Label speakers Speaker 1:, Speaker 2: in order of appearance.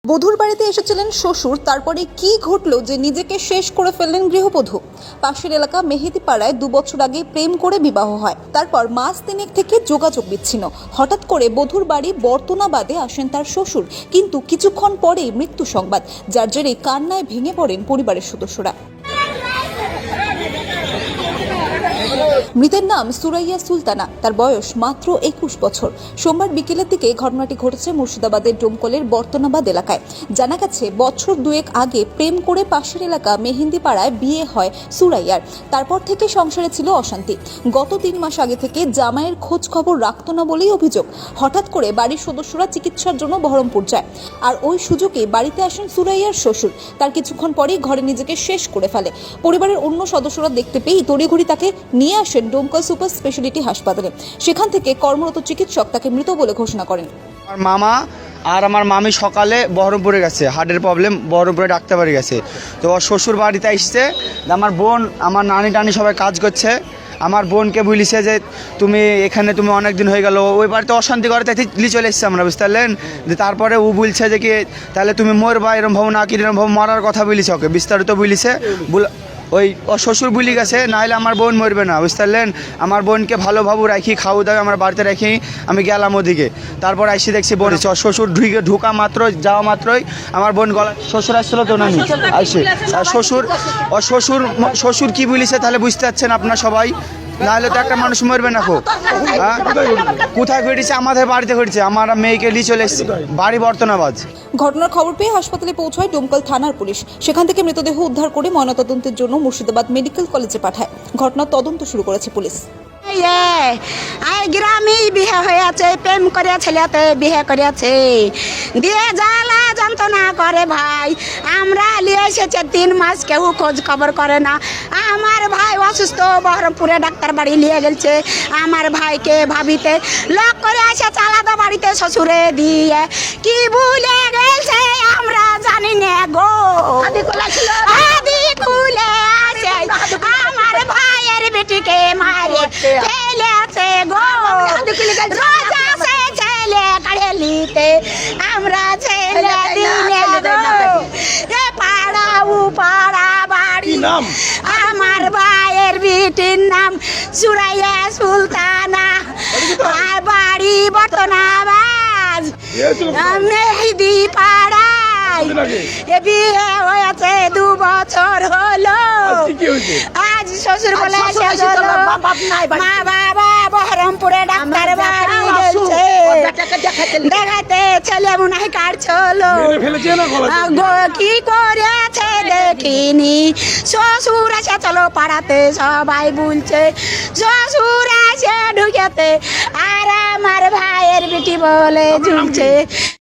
Speaker 1: বধূর বাড়িতে এসেছিলেন শ্বশুর, তারপরে কি ঘটলো যে নিজেকে শেষ করে ফেললেন গৃহবধূ। পাশের এলাকা মেহেদিপাড়ায় 2 বছর আগে প্রেম করে বিবাহ হয়। তারপর মাস 3 থেকে যোগাযোগ বিচ্ছিন্ন। হঠাৎ করে বধূর বাড়ি বর্তনাবাদে আসেন তার শ্বশুর, কিন্তু কিছুক্ষণ পরেই মৃত্যু সংবাদ, যার জেরে কান্নায় ভেঙে পড়েন পরিবারের সদস্যরা। মৃতের নাম সুরাইয়া সুলতানা, তার বয়স মাত্র 21 বছর। সোমবার বিকেলের দিকে ঘটনাটি ঘটেছে মুর্শিদাবাদের ডোমকলের বর্তনাবাদ এলাকায়। জানা গেছে, বছর 2 আগে প্রেম করে পাশের এলাকা মেহেন্দিপাড়ায় বিয়ে হয় সুরাইয়ার। তারপর থেকে সংসারে ছিল অশান্তি। গত 3 মাস আগে থেকে জামাইয়ের খোঁজ খবর রাখতো না বলেই অভিযোগ। হঠাৎ করে বাড়ির সদস্যরা চিকিৎসার জন্য বহরমপুর যায়, আর ওই সুযোগে বাড়িতে আসেন সুরাইয়ার শ্বশুর। তার কিছুক্ষণ পরেই ঘরে নিজেকে শেষ করে ফেলে। পরিবারের অন্য সদস্যরা দেখতে পেয়ে তড়িঘড়ি তাকে নিয়ে আসেন ডোমকল সুপার স্পেশালিটি হাসপাতালে। সেখান থেকে কর্মরত চিকিৎসক তাকে মৃত বলে ঘোষণা করেন।
Speaker 2: আমার মামা আর আমার মামি সকালে বহরমপুরে গেছে, হার্টের প্রবলেম, বহরমপুরে ডাক্তার বাড়ি গেছে। তো ওর শ্বশুর বাড়িতে আসছে, আমার বোন, আমার নানি টানি সবাই কাজ করছে। আমার বোনকে বলিছে যে তুমি এখানে তুমি অনেক দিন হয়ে গেল, ওই বাড়িতে অশান্তি করে তাই চলে এসেছি আমরা, বুঝতে পারলেন। যে তারপরে ও বলছে যে কি তাহলে তুমি মরবা, এরম ভাবো না কি এরম ভাবো, মরার কথা বলিছে, ওকে বিস্তারিত বলিছে। ওই শ্বশুর বলি গেছে, নাহলে আমার বোন মরবে না, বুঝতে পারলেন। আমার বোনকে ভালোভাবে রাখি, খাওয়া দাওয়া আমার বাড়িতে রাখি। আমি গেলাম ওদিকে, তারপর আইসি দেখছি বোন শ্বশুর ঢুকা মাত্রই, যাওয়া মাত্রই আমার বোন গলা, শ্বশুর আসছিল তো না আইসে। আর শ্বশুর কি বলিছে তাহলে বুঝতে পারছেন আপনার সবাই, নাহলে তো একটা মানুষ মরবে না। হ্যাঁ, কোথায় ঘটেছে? আমাদের বাড়িতে ঘটেছে। আমার মেয়েকে নিয়ে চলে এসেছি বাড়ি বর্তনাবাদ।
Speaker 1: ঘটনার খবর পেয়ে হাসপাতালে পৌঁছায় ডোমকল থানার পুলিশ। সেখান থেকে মৃতদেহ উদ্ধার করে ময়নাতদন্তের জন্য মুর্শিদাবাদ মেডিকেল কলেজে পাঠায়। ঘটনার তদন্ত শুরু করেছে পুলিশ।
Speaker 3: গ্রামেই বিয়ে হয়েছে, প্রেম করে ছেলেতে বিয়ে করেছে, দিয়ে জ্বালা যন্ত্রণা করে ভাই। আমরা নিয়ে এসেছে 3 মাস, কেউ খোঁজ খবর করে না। আমার ভাই অসুস্থ, বহরমপুরে ডাক্তার বাড়ি নিয়ে গেছে। আমার ভাইকে ভাবিতে লক করে আসে চালাদা বাড়িতে শ্বশুরে দিয়ে, কি ভুলে গেছে আমরা জানি না গো। আদি খুলে আসে আমার ভাইয়ের বেটিকে মারে ফেলেছে গো। রোজা সে ছেলে কাড়ে লিতে আমরা ছেলে দিনে গো। এ পাড়া ও পাড়া বাড়ি, আমার ভাইয়ের বেটির নাম সুরাইয়া সুলতানা, আর বাড়ি বর্তনাবাদ মেহেদিপাড়ায়। এ বিয়ে হয়েছে 2 বছর হলো। আজ শ্বশুর বলে মা বাবা বহরমপুরে ডাক্তার বাড়ি গেছে, দেখাতে ছেলে মনে হয় কাটছিল, কি করেছে দেখিনি। শ্বশুর আছে চলো পাড়াতে, সবাই বলছে শ্বশুর আছে ঢুকেতে, আর আমার ভাইয়ের বেটি বলে ঝুলছে।